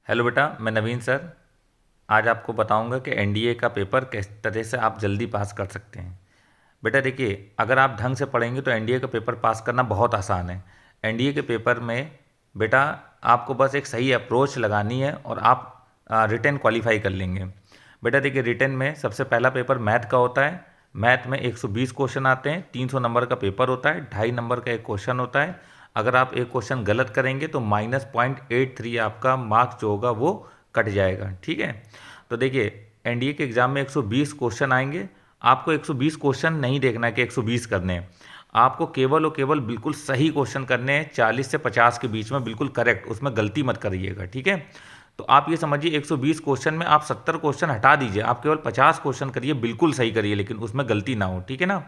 Hello बेटा, मैं नवीन sir. आज आपको बताऊंगा कि एनडीए का पेपर किस तरह से आप जल्दी पास कर सकते हैं। बेटा देखिए, अगर आप ढंग से पढ़ेंगे तो एनडीए का पेपर पास करना बहुत आसान है। एनडीए के पेपर में बेटा आपको बस एक सही अप्रोच लगानी है और आप रिटेन क्वालिफाई कर लेंगे। बेटा देखिए, रिटेन में सबसे पहला पेपर मैथ का होता है। मैथ में 120 क्वेश्चन आते हैं, 300 नंबर का पेपर होता है, 2.5 नंबर का एक क्वेश्चन होता है। अगर आप एक क्वेश्चन गलत करेंगे तो -0.83 आपका मार्क्स जो होगा वो कट जाएगा। ठीक है, तो देखिए एनडीए के एग्ज़ाम में 120 क्वेश्चन आएंगे। आपको 120 क्वेश्चन नहीं देखना है कि 120 करने हैं। आपको केवल और केवल बिल्कुल सही क्वेश्चन करने हैं, 40 से 50 के बीच में, बिल्कुल करेक्ट, उसमें गलती मत करिएगा। ठीक है, तो आप ये समझिए 120 क्वेश्चन में आप 70 क्वेश्चन हटा दीजिए, आप केवल 50 क्वेश्चन करिए, बिल्कुल सही करिए, लेकिन उसमें गलती ना हो। ठीक है ना।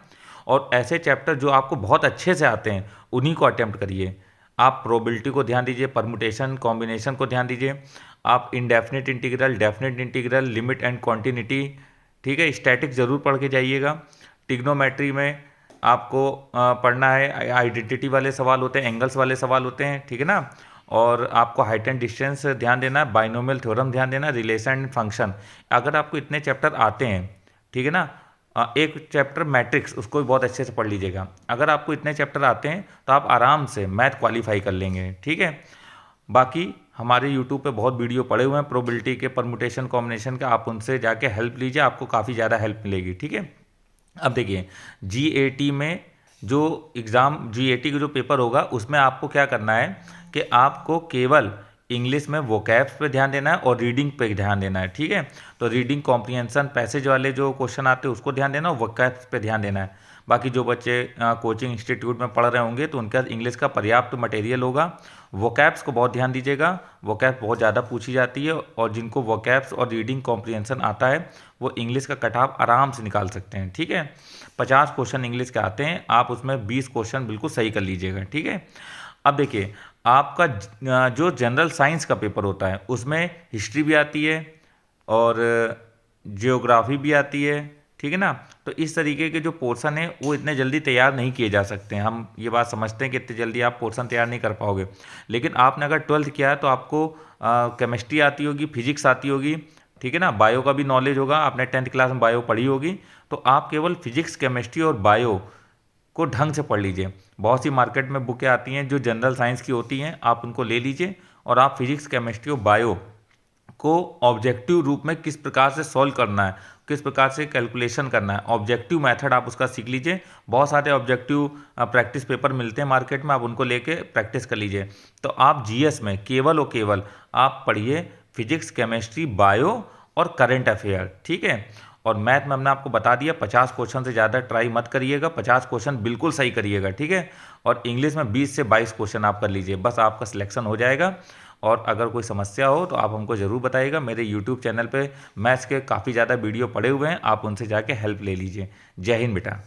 और ऐसे चैप्टर जो आपको बहुत अच्छे से आते हैं उन्हीं को अटेम्प्ट करिए। आप प्रोबेबिलिटी को ध्यान दीजिए, परमुटेशन कॉम्बिनेशन को ध्यान दीजिए, आप indefinite integral, definite integral, limit and quantity, ठीक है, स्टैटिक ज़रूर पढ़ के जाइएगा। टिग्नोमेट्री में आपको पढ़ना है, आइडेंटिटी वाले सवाल होते हैं, एंगल्स वाले सवाल होते हैं। ठीक है ना। और आपको हाइट एंड डिस्टेंस ध्यान देना है, बाइनोमियल थ्योरम ध्यान देना, रिलेशन एंड फंक्शन। अगर आपको इतने चैप्टर आते हैं, ठीक है ना, एक चैप्टर मैट्रिक्स, उसको भी बहुत अच्छे से पढ़ लीजिएगा। अगर आपको इतने चैप्टर आते हैं तो आप आराम से मैथ क्वालिफाई कर लेंगे। ठीक है। बाकी हमारे यूट्यूब पे बहुत वीडियो पड़े हुए हैं प्रोबेबिलिटी के, परमुटेशन कॉम्बिनेशन के, आप उनसे जाके हेल्प लीजिए, आपको काफ़ी ज़्यादा हेल्प मिलेगी। ठीक है। अब देखिए, जीएटी में जो एग्ज़ाम, जीएटी का जो पेपर होगा उसमें आपको क्या करना है कि आपको केवल इंग्लिश में वोकैब्स पे ध्यान देना है और रीडिंग पे ध्यान देना है। ठीक है, तो रीडिंग कॉम्प्रिहेंशन पैसेज वाले जो क्वेश्चन आते हैं उसको ध्यान देना और वोकैब्स पे ध्यान देना है। बाकी जो बच्चे कोचिंग इंस्टीट्यूट में पढ़ रहे होंगे तो उनका इंग्लिश का पर्याप्त मटेरियल होगा। वोकैब्स को बहुत ध्यान दीजिएगा, वोकैब्स बहुत ज़्यादा पूछी जाती है, और जिनको वोकैब्स और रीडिंग कॉम्प्रिहेंशन आता है वो इंग्लिश का कट ऑफ आराम से निकाल सकते हैं। ठीक है, 50 क्वेश्चन इंग्लिश के आते हैं, आप उसमें 20 क्वेश्चन बिल्कुल सही कर लीजिएगा। ठीक है। अब देखिए, आपका जो जनरल साइंस का पेपर होता है उसमें हिस्ट्री भी आती है और जियोग्राफी भी आती है। ठीक है ना। तो इस तरीके के जो पोर्शन है वो इतने जल्दी तैयार नहीं किए जा सकते हैं। हम ये बात समझते हैं कि इतनी जल्दी आप पोर्शन तैयार नहीं कर पाओगे, लेकिन आपने अगर 12th किया है तो आपको केमिस्ट्री आती होगी, फिजिक्स आती होगी, ठीक है ना, बायो का भी नॉलेज होगा, आपने 10th क्लास में बायो पढ़ी होगी, तो आप केवल फिजिक्स, केमिस्ट्री और बायो को ढंग से पढ़ लीजिए। बहुत सी मार्केट में बुकें आती हैं जो जनरल साइंस की होती हैं, आप उनको ले लीजिए और आप फिजिक्स, केमिस्ट्री और बायो को ऑब्जेक्टिव रूप में किस प्रकार से सॉल्व करना है, किस प्रकार से कैलकुलेशन करना है, ऑब्जेक्टिव मेथड आप उसका सीख लीजिए। बहुत सारे ऑब्जेक्टिव प्रैक्टिस पेपर मिलते हैं मार्केट में, आप उनको लेके प्रैक्टिस कर लीजिए। तो आप जीएस में केवल और केवल आप पढ़िए फिजिक्स, केमिस्ट्री, बायो और करंट अफेयर। ठीक है। और मैथ में हमने आपको बता दिया 50 क्वेश्चन से ज़्यादा ट्राई मत करिएगा, 50 क्वेश्चन बिल्कुल सही करिएगा। ठीक है। और इंग्लिश में 20 से 22 क्वेश्चन आप कर लीजिए, बस आपका सिलेक्शन हो जाएगा। और अगर कोई समस्या हो तो आप हमको ज़रूर बताइएगा। मेरे यूट्यूब चैनल पे मैथ्स के काफ़ी ज़्यादा वीडियो पड़े हुए हैं, आप उनसे जाके हेल्प ले लीजिए। जय हिंद बेटा।